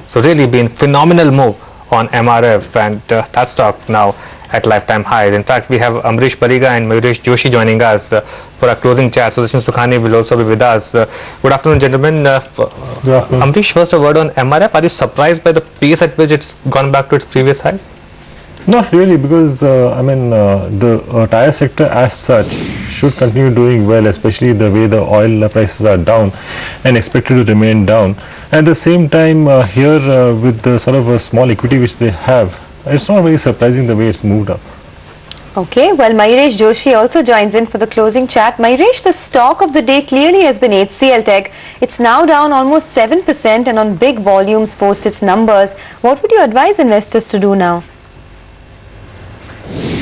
So really been phenomenal move on MRF, and that stock now at lifetime highs. In fact, we have Amrish Bariga and Mayuresh Joshi joining us for our closing chat. Sudarshan Sukhani will also be with us. Good afternoon, gentlemen. Good afternoon. Amrish, first a word on MRF. Are you surprised by the pace at which it's gone back to its previous highs? Not really, because the tire sector as such should continue doing well, especially the way the oil prices are down and expected to remain down. At the same time, here with the sort of a small equity which they have, it's not very surprising the way it's moved up. Okay, well, Mayuresh Joshi also joins in for the closing chat. Mayuresh, the stock of the day clearly has been HCL Tech. It's now down almost 7% and on big volumes post its numbers. What would you advise investors to do now?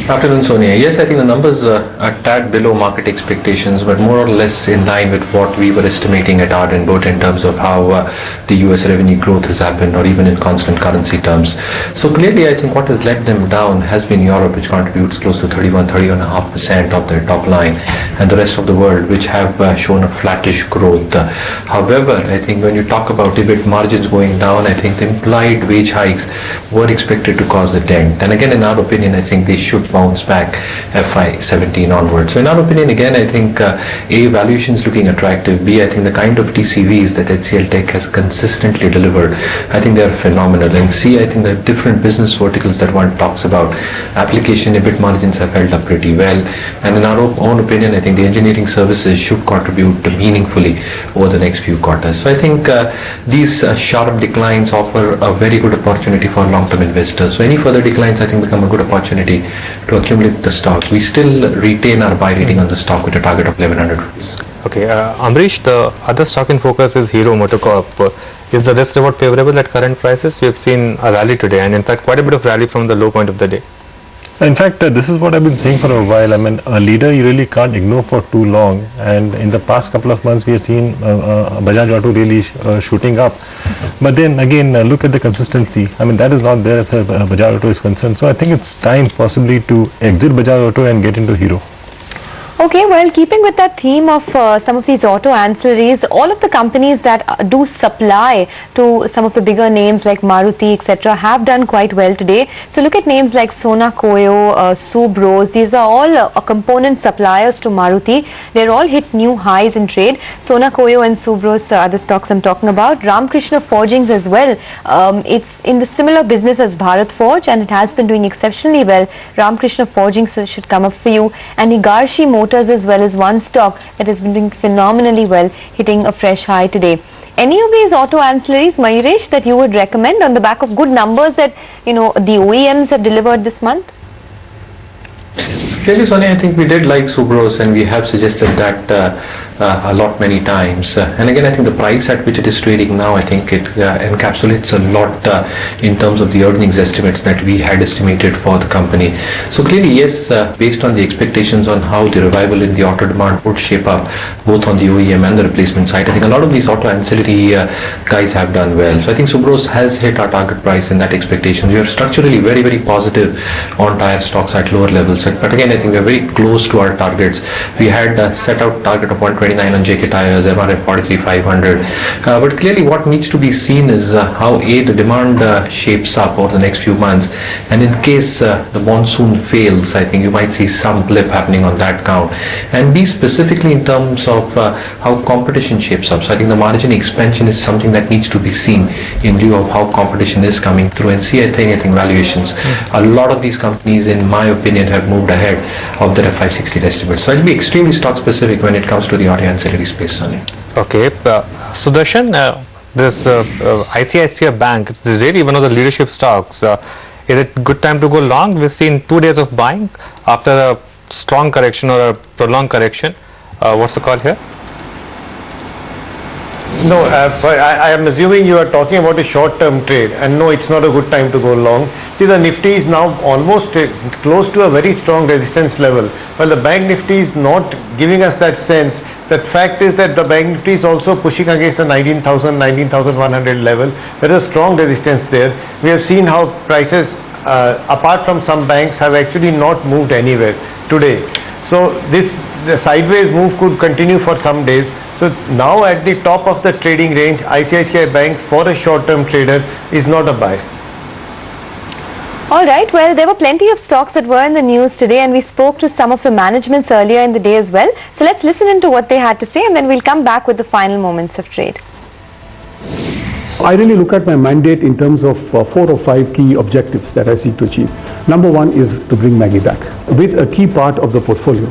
Afternoon, Sonia. Yes, I think the numbers are a tad below market expectations, but more or less in line with what we were estimating at Ardent, both in terms of how the US revenue growth has happened or even in constant currency terms. So clearly, I think what has let them down has been Europe, which contributes close to 31.5% of their top line, and the rest of the world, which have shown a flattish growth. However, I think when you talk about EBIT margins going down, I think the implied wage hikes were expected to cause a dent. And again, in our opinion, I think they should bounce back FY17 onwards. So in our opinion, again, I think A, valuation is looking attractive. B, I think the kind of TCVs that HCL Tech has consistently delivered, I think they are phenomenal. And C, I think the different business verticals that one talks about, application EBIT margins have held up pretty well. And in our own opinion, I think the engineering services should contribute meaningfully over the next few quarters. So I think these sharp declines offer a very good opportunity for long-term investors. So any further declines, I think, become a good opportunity to accumulate the stock. We still retain our buy rating on the stock with a target of 1100 rupees. Okay, Amrish, the other stock in focus is Hero MotoCorp. Is the risk reward favorable at current prices? We have seen a rally today, and in fact quite a bit of rally from the low point of the day. In fact, this is what I've been saying for a while. I mean, a leader you really can't ignore for too long. And in the past couple of months, we have seen Bajaj Auto really shooting up. But then again, look at the consistency. I mean, that is not there as far as Bajaj Auto is concerned. So I think it's time possibly to exit Bajaj Auto and get into Hero. Okay, well, keeping with that theme of some of these auto ancillaries, all of the companies that do supply to some of the bigger names like Maruti, etc., have done quite well today. So look at names like Sona Koyo, Subros. These are all component suppliers to Maruti. They're all hit new highs in trade. Sona Koyo and Subros are the stocks I'm talking about. Ramkrishna Forgings as well. It's in the similar business as Bharat Forge, and it has been doing exceptionally well. Ramkrishna Forgings should come up for you. And Higashi Motors as well as one stock that has been doing phenomenally well, hitting a fresh high today. Any of these auto ancillaries, Mayuresh, that you would recommend on the back of good numbers that the OEMs have delivered this month? Clearly, Sonia, I think we did like Subros, and we have suggested that a lot many times. And again, I think the price at which it is trading now, I think it encapsulates a lot in terms of the earnings estimates that we had estimated for the company. So clearly, yes, based on the expectations on how the revival in the auto demand would shape up, both on the OEM and the replacement side, I think a lot of these auto ancillary guys have done well. So I think Subros has hit our target price in that expectation. We are structurally very, very positive on tire stocks at lower levels. But again, I think we are very close to our targets. We had set out target of 129 on JK Tires, MRF 43,500. But clearly what needs to be seen is how the demand shapes up over the next few months. And in case the monsoon fails, I think you might see some blip happening on that count. And B, specifically in terms of how competition shapes up. So I think the margin expansion is something that needs to be seen in lieu of how competition is coming through. And C, I think valuations. A lot of these companies, in my opinion, have moved ahead of their FY16 estimates. So I'll be extremely stock specific when it comes to the auto ancillary space, Sonny. Okay, Sudarshan, this ICICI Bank, it's really one of the leadership stocks. Is it good time to go long? We've seen 2 days of buying after a strong correction or a prolonged correction. What's the call here? No, I am assuming you are talking about a short-term trade, and no, it's not a good time to go long. See, the Nifty is now almost close to a very strong resistance level, while the Bank Nifty is not giving us that sense. The fact is that the Bank Nifty is also pushing against the 19,000, 19,100 level. There is a strong resistance there. We have seen how prices, apart from some banks, have actually not moved anywhere today. So the sideways move could continue for some days. So now at the top of the trading range, ICICI Bank for a short-term trader is not a buy. All right, well, there were plenty of stocks that were in the news today, and we spoke to some of the managements earlier in the day as well. So let's listen into what they had to say, and then we'll come back with the final moments of trade. I really look at my mandate in terms of 4 or 5 key objectives that I seek to achieve. Number one is to bring Maggi back, with a key part of the portfolio,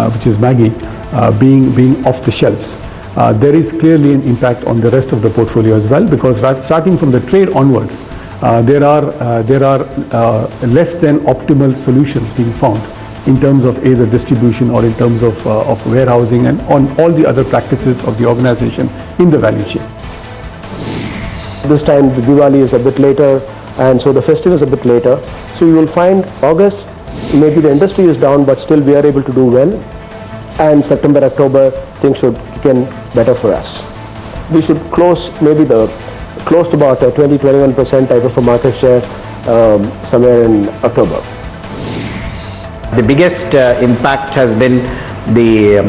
which is Maggi, being off the shelves. There is clearly an impact on the rest of the portfolio as well, because starting from the trade onwards, there are less than optimal solutions being found in terms of either distribution or in terms of warehousing and on all the other practices of the organization in the value chain. This time the Diwali is a bit later, and so the festive is a bit later. So you will find August, maybe the industry is down, but still we are able to do well. And September, October, things should kick in better for us. We should close maybe close to about 20-21% type of a market share somewhere in October. The biggest impact has been the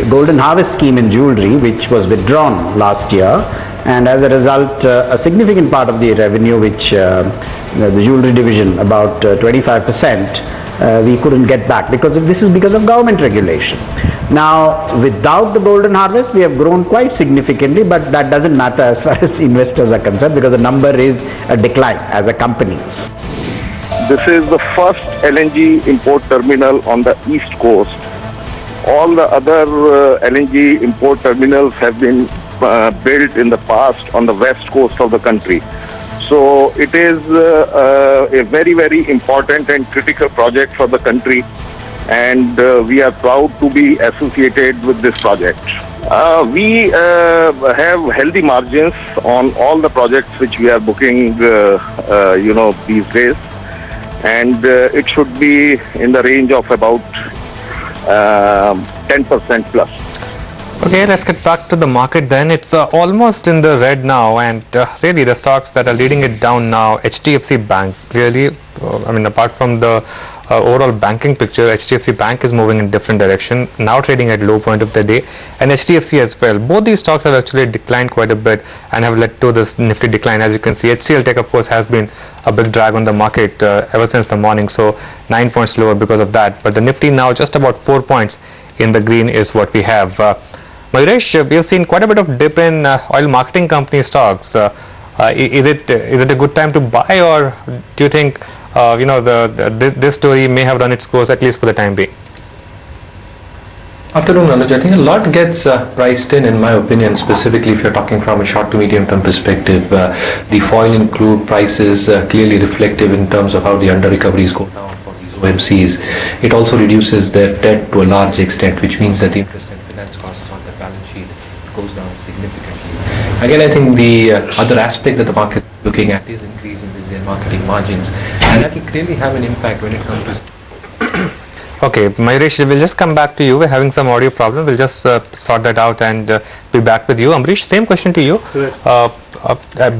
Golden Harvest scheme in jewelry, which was withdrawn last year, and as a result, a significant part of the revenue, which the jewelry division, about 25%, we couldn't get back because this is because of government regulation. Now, without the Golden Harvest, we have grown quite significantly, but that doesn't matter as far as investors are concerned, because the number is a decline as a company. This is the first LNG import terminal on the east coast. All the other LNG import terminals have been built in the past on the west coast of the country. So it is a very, very important and critical project for the country, and we are proud to be associated with this project. We have healthy margins on all the projects which we are booking, these days, and it should be in the range of about 10% plus. Okay, let's get back to the market then. It's almost in the red now, and really the stocks that are leading it down now, HDFC Bank, clearly, apart from the overall banking picture, HDFC Bank is moving in different direction, now trading at low point of the day, and HDFC as well. Both these stocks have actually declined quite a bit and have led to this nifty decline. As you can see, HCL Tech, of course, has been a big drag on the market ever since the morning, so 9 points lower because of that. But the Nifty now just about 4 points in the green is what we have. Mayuresh, we have seen quite a bit of dip in oil marketing company stocks. Is it a good time to buy, or do you think this story may have run its course, at least for the time being? Afternoon, Anuj. I think a lot gets priced in my opinion, specifically if you're talking from a short to medium term perspective. The foil and crude prices clearly reflective in terms of how the under recoveries go down for these OMCs. It also reduces their debt to a large extent, which means that the interest and finance costs on the balance sheet goes down significantly. Again, I think the other aspect that the market is looking at is increasing these marketing margins, and that will clearly have an impact when it comes to... Okay, Mayuresh, we'll just come back to you. We're having some audio problem. We'll just sort that out and be back with you. Amrish, same question to you.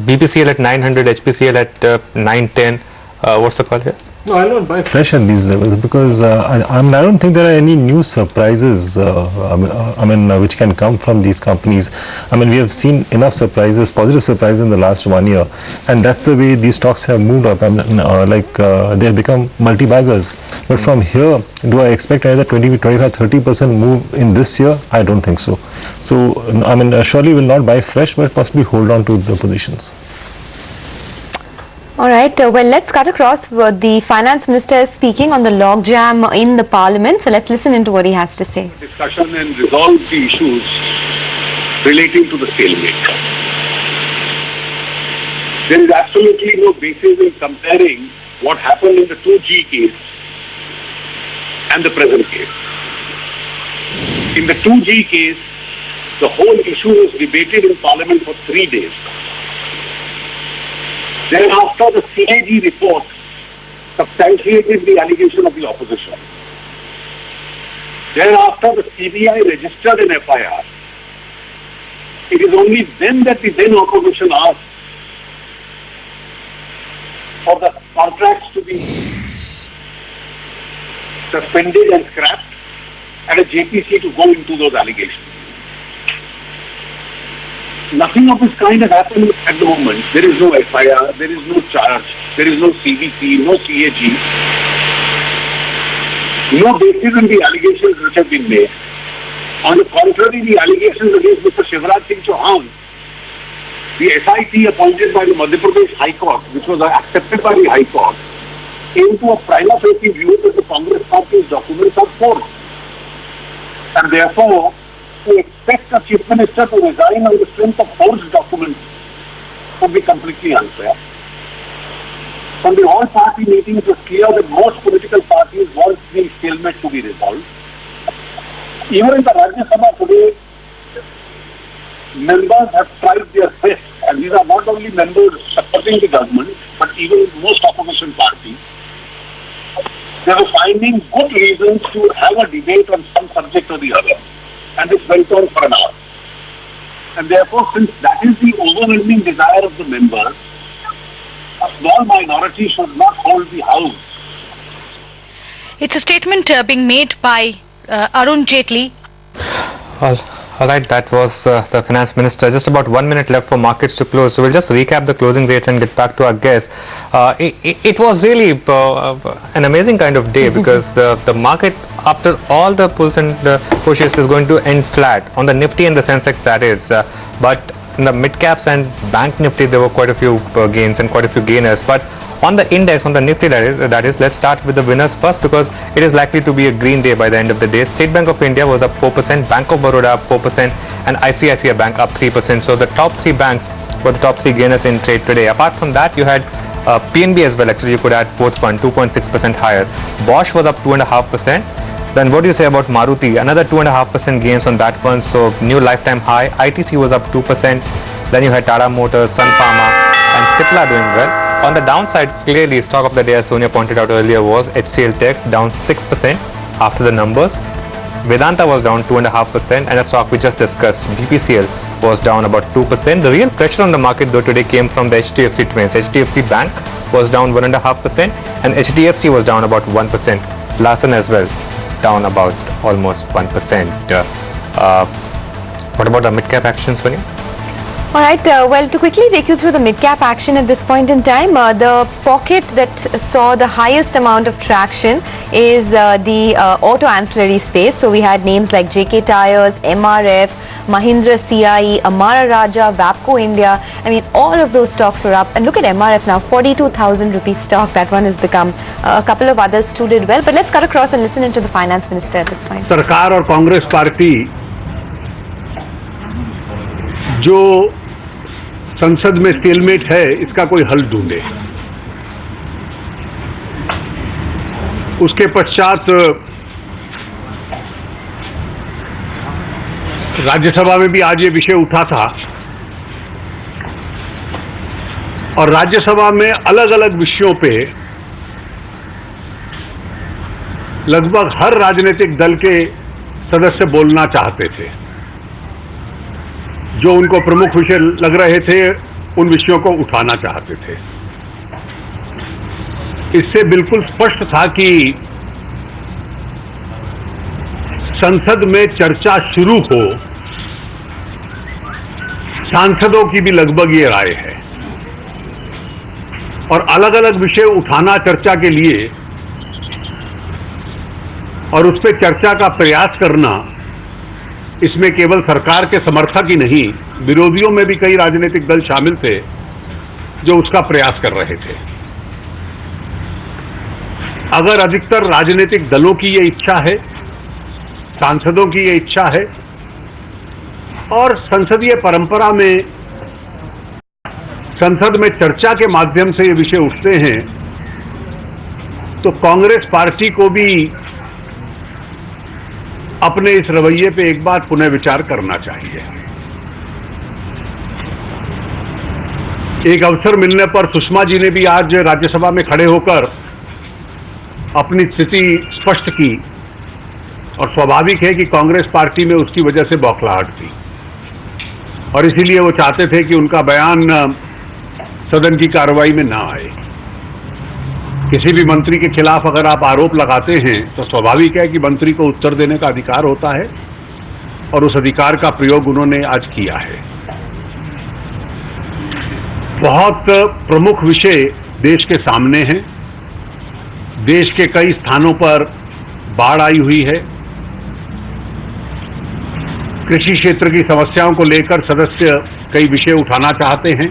BPCL at 900, HPCL at 910. What's the call here? No, I'll not buy fresh at these levels because I don't think there are any new surprises which can come from these companies. We have seen enough surprises, positive surprises in the last 1 year, and that's the way these stocks have moved up. They have become multi-baggers. But from here, do I expect either 20, 25, 30% move in this year? I don't think so. So, surely will not buy fresh, but possibly hold on to the positions. All right, well, let's cut across. The finance minister is speaking on the logjam in the parliament, so let's listen into what he has to say. Discussion and resolve the issues relating to the stalemate. There is absolutely no basis in comparing what happened in the 2G case and the present case. In the 2G case, the whole issue was debated in Parliament for 3 days. Thereafter, the CAG report substantiated the allegation of the opposition. Thereafter, the CBI registered an FIR. It is only then that the then opposition asked for the contracts to be suspended and scrapped and a JPC to go into those allegations. Nothing of this kind has happened at the moment. There is no FIR, there is no charge, there is no CBC, no CAG. No basis in the allegations which have been made. On the contrary, the allegations against Mr. Shivraj Singh Chauhan, the SIT appointed by the Madhya Pradesh High Court, which was accepted by the High Court, came to a prima facie view that the Congress party's documents are forged. And therefore, to expect a chief minister to resign on the strength of forged documents would be completely unfair. From the all-party meeting, it was clear that most political parties want the stalemate to be resolved. Even in the Rajya Sabha today, members have tried their best, and these are not only members supporting the government, but even most opposition parties. They were finding good reasons to have a debate on some subject or the other, and this went on for an hour. And therefore, since that is the overwhelming desire of the members, a small minority should not hold the house. It's a statement being made by Arun Jaitley. All right, that was the finance minister. Just about 1 minute left for markets to close. So we'll just recap the closing rates and get back to our guests. It was really an amazing kind of day because the market, after all the pulls and pushes, is going to end flat on the Nifty and the Sensex, that is. But in the mid caps and bank Nifty, there were quite a few gains and quite a few gainers. But on the index, on the Nifty, that is, let's start with the winners first because it is likely to be a green day by the end of the day. State Bank of India was up 4%, Bank of Baroda up 4%, and ICICI Bank up 3%. So the top three banks were the top three gainers in trade today. Apart from that, you had PNB as well. Actually, you could add fourth one, 2.6% higher. Bosch was up 2.5%. Then what do you say about Maruti? Another 2.5% gains on that one. So new lifetime high. ITC was up 2%. Then you had Tata Motors, Sun Pharma, and Cipla doing well. On the downside, clearly, stock of the day, as Sonia pointed out earlier, was HCL Tech, down 6% after the numbers. Vedanta was down 2.5%, and a stock we just discussed, BPCL, was down about 2%. The real pressure on the market, though, today came from the HDFC twins. HDFC Bank was down 1.5%, and HDFC was down about 1%. Larsen as well, down about almost 1%. What about the mid-cap action, Sonia? All right, well, to quickly take you through the mid-cap action at this point in time, the pocket that saw the highest amount of traction is the auto ancillary space. So we had names like JK Tyres, MRF, Mahindra CIE, Amara Raja, Vapco India. I mean, all of those stocks were up. And look at MRF now, 42,000 rupees stock. That one has become a couple of others too did well. But let's cut across and listen into the finance minister at this point. सरकार और Congress party जो संसद में stalemate है, इसका कोई हल ढूंढे। उसके पश्चात राज्यसभा में भी आज ये विषय उठा था और राज्यसभा में अलग अलग विषयों पे लगभग हर राजनीतिक दल के सदस्य बोलना चाहते थे। जो उनको प्रमुख विषय लग रहे थे, उन विषयों को उठाना चाहते थे। इससे बिल्कुल स्पष्ट था कि संसद में चर्चा शुरू हो, सांसदों की भी लगभग ये राय है और अलग अलग विषय उठाना चर्चा के लिए और उस पर चर्चा का प्रयास करना, इसमें केवल सरकार के समर्थक ही नहीं, विरोधियों में भी कई राजनीतिक दल शामिल थे जो उसका प्रयास कर रहे थे। अगर अधिकतर राजनीतिक दलों की ये इच्छा है, सांसदों की ये इच्छा है और संसदीय परंपरा में संसद में चर्चा के माध्यम से ये विषय उठते हैं, तो कांग्रेस पार्टी को भी अपने इस रवैये पे एक बार पुनः विचार करना चाहिए। एक अवसर मिलने पर सुषमा जी ने भी आज राज्यसभा में खड़े होकर अपनी स्थिति स्पष्ट की और स्वाभाविक है कि कांग्रेस पार्टी में उसकी वजह से बौखलाहट थी और इसीलिए वो चाहते थे कि उनका बयान सदन की कार्रवाई में ना आए। किसी भी मंत्री के खिलाफ अगर आप आरोप लगाते हैं तो स्वाभाविक है कि मंत्री को उत्तर देने का अधिकार होता है और उस अधिकार का प्रयोग उन्होंने आज किया है। बहुत प्रमुख विषय देश के सामने हैं। देश के कई स्थानों पर बाढ़ आई हुई है। कृषि क्षेत्र की समस्याओं को लेकर सदस्य कई विषय उठाना चाहते हैं।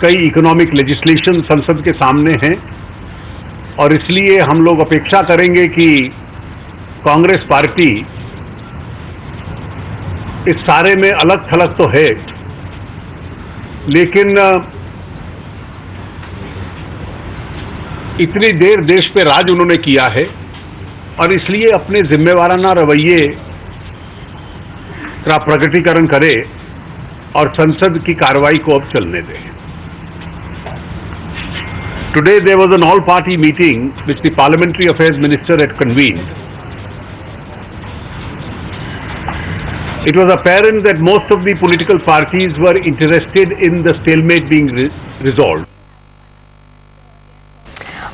कई इकोनॉमिक लेजिस्लेशन संसद के सामने हैं और इसलिए हम लोग अपेक्षा करेंगे कि कांग्रेस पार्टी इस सारे में अलग थलग तो है, लेकिन इतनी देर देश पे राज उन्होंने किया है और इसलिए अपने जिम्मेवाराना रवैये का प्रकटीकरण करे और संसद की कार्रवाई को अब चलने दें। Today there was an all-party meeting which the Parliamentary Affairs Minister had convened. It was apparent that most of the political parties were interested in the stalemate being resolved.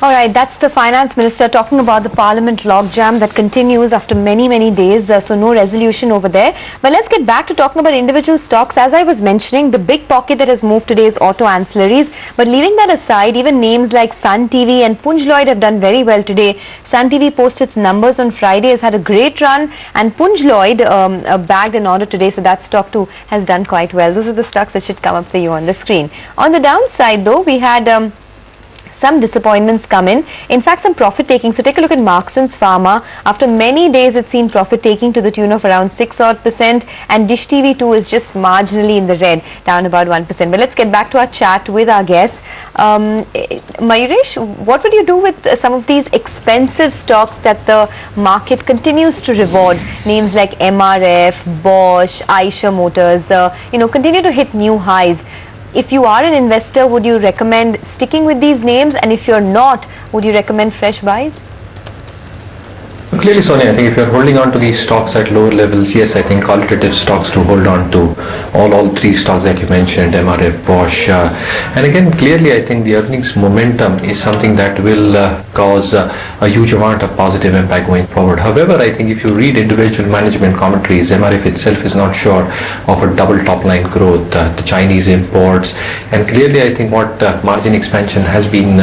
All right, that's the Finance Minister talking about the Parliament logjam that continues after many days, so no resolution over there. But let's get back to talking about individual stocks. As I was mentioning, the big pocket that has moved today is auto ancillaries. But leaving that aside, even names like Sun TV and Punj Lloyd have done very well today. Sun TV posted its numbers on Friday, has had a great run, and Punj Lloyd bagged an order today, so that stock too has done quite well. Those are the stocks that should come up for you on the screen. On the downside though, we had some disappointments come in. In fact, some profit taking. So take a look at Marksans Pharma. After many days, it's seen profit taking to the tune of around 6% and Dish TV too is just marginally in the red, down about 1%. But let's get back to our chat with our guests. Mayuresh, what would you do with some of these expensive stocks that the market continues to reward? Names like MRF, Bosch, Eicher Motors, continue to hit new highs. If you are an investor, would you recommend sticking with these names? And if you're not, would you recommend fresh buys? Clearly, Sonia, I think if you're holding on to these stocks at lower levels, yes, I think qualitative stocks to hold on to, all three stocks that you mentioned, MRF, Bosch, and again, clearly, I think the earnings momentum is something that will cause a huge amount of positive impact going forward. However, I think if you read individual management commentaries, MRF itself is not sure of a double top line growth, the Chinese imports, and clearly, I think what margin expansion has been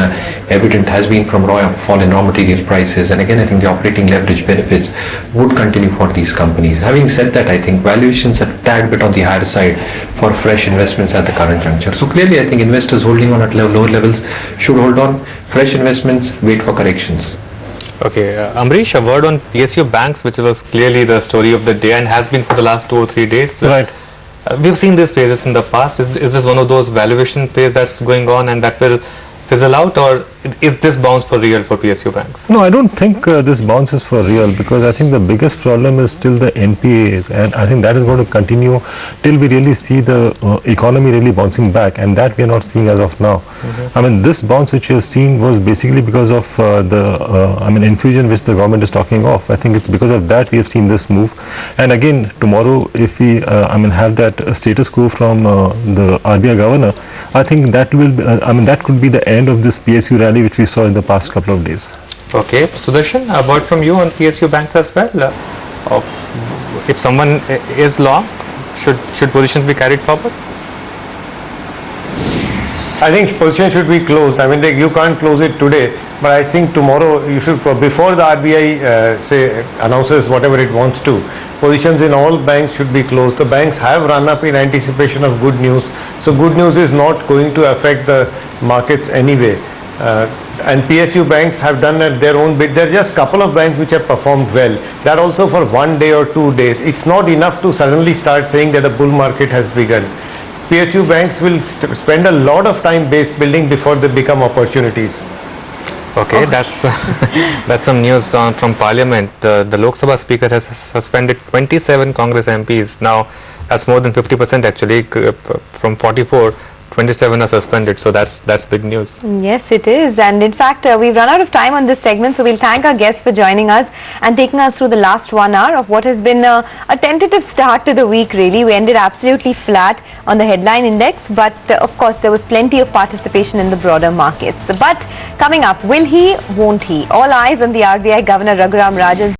evident has been from fall in raw material prices, and again, I think the operating leverage benefits would continue for these companies. Having said that, I think valuations are a tad bit on the higher side for fresh investments at the current juncture. So clearly, I think investors holding on at lower levels should hold on. Fresh investments, wait for corrections. Okay, Amrish, a word on PSU banks, which was clearly the story of the day and has been for the last 2 or 3 days. Right. We've seen these phases in the past. Is this one of those valuation phase that's going on and that will fizzle out, or is this bounce for real for PSU banks? No, I don't think this bounce is for real, because I think the biggest problem is still the NPAs, and I think that is going to continue till we really see the economy really bouncing back, and that we are not seeing as of now. I mean, this bounce which we have seen was basically because of the infusion which the government is talking of. I think it's because of that we have seen this move. And again, tomorrow, if we have that status quo from the RBI governor, I think that will that could be the end of this PSU rally which we saw in the past couple of days. Okay, Sudarshan, a word from you on PSU banks as well. If someone is long, should positions be carried forward? I think positions should be closed. I mean, you can't close it today, but I think tomorrow you should, before the RBI announces whatever it wants to, positions in all banks should be closed. The banks have run up in anticipation of good news, so good news is not going to affect the markets anyway. And PSU banks have done their own bit. There are just a couple of banks which have performed well. That also for 1 day or 2 days. It's not enough to suddenly start saying that a bull market has begun. PSU banks will spend a lot of time base building before they become opportunities. Okay, that's that's some news from Parliament. The Lok Sabha Speaker has suspended 27 Congress MPs. Now, that's more than 50% actually. From 44, 27 are suspended, so that's big news. Yes, it is. And in fact, we've run out of time on this segment, so we'll thank our guests for joining us and taking us through the last 1 hour of what has been a tentative start to the week, really. We ended absolutely flat on the headline index, but of course, there was plenty of participation in the broader markets. But coming up, will he, won't he? All eyes on the RBI Governor Raghuram Rajan's